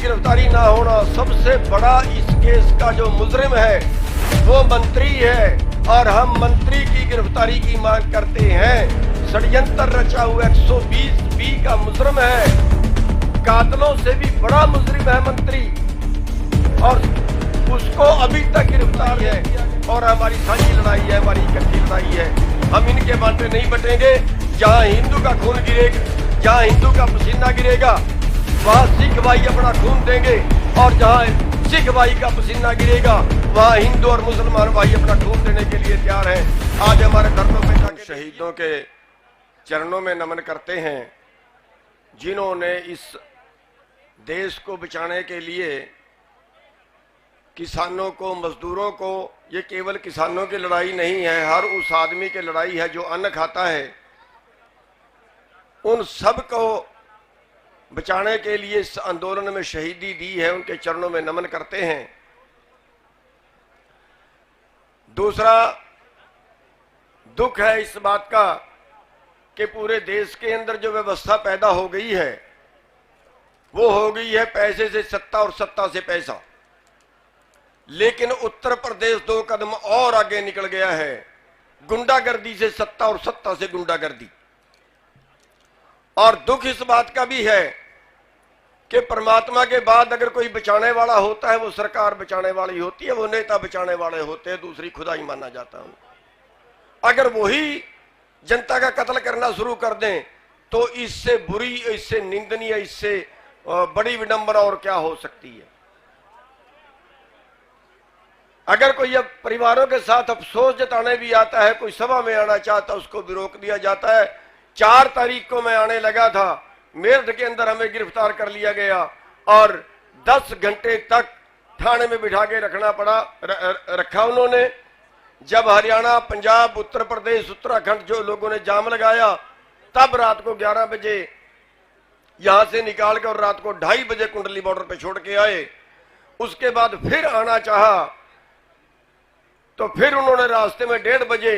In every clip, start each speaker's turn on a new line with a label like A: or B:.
A: गिरफ्तारी ना होना, सबसे बड़ा इस केस का जो मुजरिम है वो मंत्री है और हम मंत्री की गिरफ्तारी की मांग करते हैं। षड्यंत्र रचा हुआ 120B का मुजरिम है, कातलों से भी बड़ा मुजरिम है मंत्री, और उसको अभी तक गिरफ्तार है। और हमारी साझी लड़ाई है, हमारी इकट्ठी लड़ाई है। हम इनके बाटे नहीं बटेंगे। जहां हिंदू का खून गिरेगा, जहां हिंदू का पसीना गिरेगा, वहां सिख भाई अपना खून देंगे, और जहां सिख भाई का पसीना गिरेगा वहां हिंदू और मुसलमान भाई अपना खून देने के लिए तैयार हैं। आज हमारे धर्मों पे जाके शहीदों के चरणों में नमन करते हैं, जिन्होंने इस देश को बचाने के लिए किसानों को, मजदूरों को, ये केवल किसानों की लड़ाई नहीं है, हर उस आदमी की लड़ाई है जो अन्न खाता है, उन सब को बचाने के लिए इस आंदोलन में शहीदी दी है। उनके चरणों में नमन करते हैं। दूसरा दुख है इस बात का कि पूरे देश के अंदर जो व्यवस्था पैदा हो गई है वो हो गई है पैसे से सत्ता और सत्ता से पैसा। लेकिन उत्तर प्रदेश 2 कदम और आगे निकल गया है, गुंडागर्दी से सत्ता और सत्ता से गुंडागर्दी। और दुख इस बात का भी है कि परमात्मा के बाद अगर कोई बचाने वाला होता है वो सरकार बचाने वाली होती है, वो नेता बचाने वाले होते हैं, दूसरी खुदाई माना जाता है। अगर वही जनता का कत्ल करना शुरू कर दें तो इससे बुरी, इससे निंदनीय, इससे बड़ी विडंबना और क्या हो सकती है। अगर कोई अब परिवारों के साथ अफसोस जताने भी आता है, कोई सभा में आना चाहता है, उसको भी रोक दिया जाता है। 4 तारीख को मैं आने लगा था, मेरठ के अंदर हमें गिरफ्तार कर लिया गया और 10 घंटे तक थाने में बिठा के रखना पड़ा, रखा उन्होंने। जब हरियाणा, पंजाब, उत्तर प्रदेश, उत्तराखंड जो लोगों ने जाम लगाया, तब रात को 11 बजे यहां से निकाल कर और रात को 2:30 बजे कुंडली बॉर्डर पे छोड़ के आए। उसके बाद फिर आना चाहा तो फिर उन्होंने रास्ते में 1:30 बजे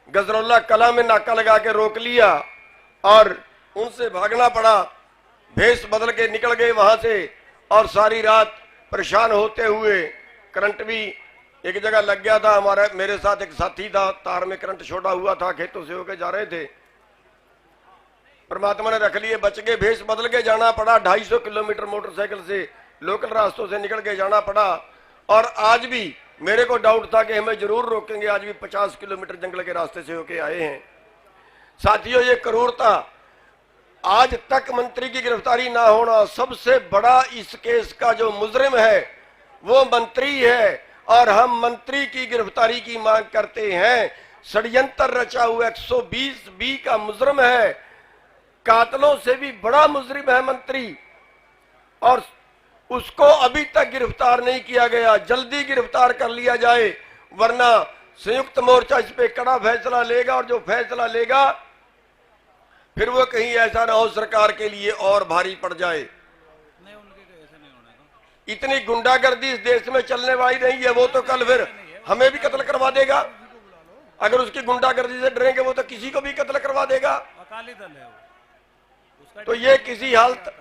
A: गजरौला कला में नाका लगा के रोक लिया और उनसे भागना पड़ा। भेष बदल के निकल गए वहां से और सारी रात परेशान होते हुए, करंट भी एक जगह लग गया था। मेरे साथ एक साथी था, तार में करंट छोड़ा हुआ था, खेतों से होके जा रहे थे, परमात्मा ने रख लिए, बच गए। भेष बदल के जाना पड़ा, 250 किलोमीटर मोटरसाइकिल से लोकल रास्तों से निकल के जाना पड़ा। और आज भी मेरे को डाउट था कि हमें जरूर रोकेंगे, आज भी 50 किलोमीटर जंगल के रास्ते से होके आए हैं। साथियों, ये क्रूरता, आज तक मंत्री की गिरफ्तारी ना होना, सबसे बड़ा इस केस का जो मुजरिम है वो मंत्री है और हम मंत्री की गिरफ्तारी की मांग करते हैं। षड्यंत्र रचा हुआ 120B का मुजरिम है, कातलों से भी बड़ा मुजरिम है मंत्री, और उसको अभी तक गिरफ्तार नहीं किया गया। जल्दी गिरफ्तार कर लिया जाए, वरना संयुक्त मोर्चा इस पे कड़ा फैसला लेगा, और जो फैसला लेगा फिर वो कहीं ऐसा ना हो सरकार के लिए और भारी पड़ जाए। इतनी गुंडागर्दी इस देश में चलने वाली नहीं है। वो तो कल फिर हमें भी कत्ल करवा देगा। अगर उसकी गुंडागर्दी से डरेंगे वो तो किसी को भी कत्ल करवा देगा।
B: अकाली दल है वो,
A: तो ये किसी हालत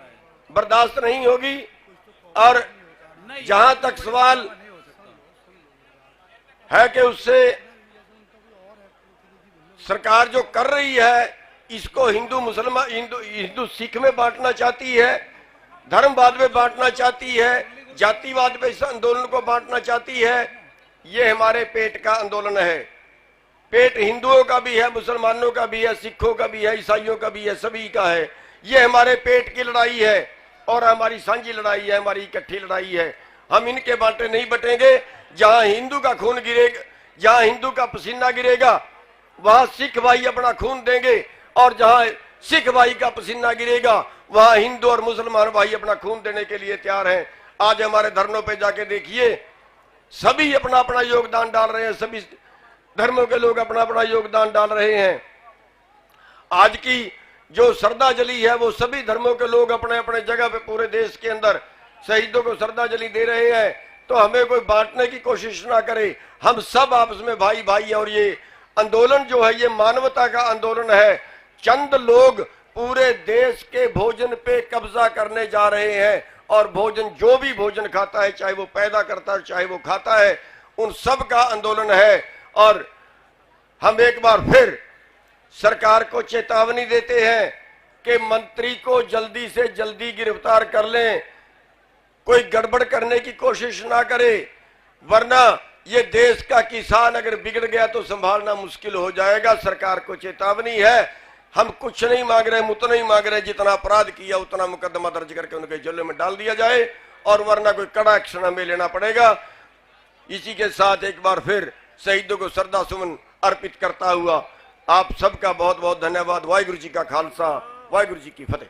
A: बर्दाश्त नहीं होगी। और जहां तक सवाल है कि उससे सरकार जो कर रही है इसको हिंदू मुसलमान, हिंदू सिख में बांटना चाहती है, धर्मवाद में बांटना चाहती है, जातिवाद में इस आंदोलन को बांटना चाहती है। ये हमारे पेट का आंदोलन है। पेट हिंदुओं का भी है, मुसलमानों का भी है, सिखों का भी है, ईसाइयों का भी है, सभी का है। ये हमारे पेट की लड़ाई है और हमारी साझी लड़ाई है, हमारी इकट्ठी लड़ाई है। हम इनके बाटे नहीं बटेंगे। जहां हिंदू का खून गिरेगा, जहां हिंदू का पसीना गिरेगा वहां सिख भाई अपना खून देंगे, और जहां सिख भाई का पसीना गिरेगा वहां हिंदू और मुसलमान भाई अपना खून देने के लिए तैयार हैं। आज हमारे धरनों पे जाके देखिए, सभी अपना अपना योगदान डाल रहे हैं, सभी धर्मों के लोग अपना अपना योगदान डाल रहे हैं। आज की जो श्रद्धांजलि है वो सभी धर्मों के लोग अपने अपने जगह पे पूरे देश के अंदर शहीदों को श्रद्धांजलि दे रहे हैं। तो हमें कोई बांटने की कोशिश ना करे, हम सब आपस में भाई भाई हैं। और ये आंदोलन जो है ये मानवता का आंदोलन है। चंद लोग पूरे देश के भोजन पे कब्जा करने जा रहे हैं और भोजन जो भी भोजन खाता है, चाहे वो पैदा करता है चाहे वो खाता है, उन सब का आंदोलन है। और हम एक बार फिर सरकार को चेतावनी देते हैं कि मंत्री को जल्दी से जल्दी गिरफ्तार कर लें, कोई गड़बड़ करने की कोशिश ना करे, वरना ये देश का किसान अगर बिगड़ गया तो संभालना मुश्किल हो जाएगा। सरकार को चेतावनी है। हम कुछ नहीं मांग रहे, उतना ही मांग रहे जितना अपराध किया उतना मुकदमा दर्ज करके उनके जेल में डाल दिया जाए, और वरना कोई कड़ा एक्शन हमें लेना पड़ेगा। इसी के साथ एक बार फिर शहीदों को श्रद्धा सुमन अर्पित करता हुआ आप सबका बहुत बहुत धन्यवाद। वाहिगुरु जी का खालसा, वाहिगुरु जी की फतेह।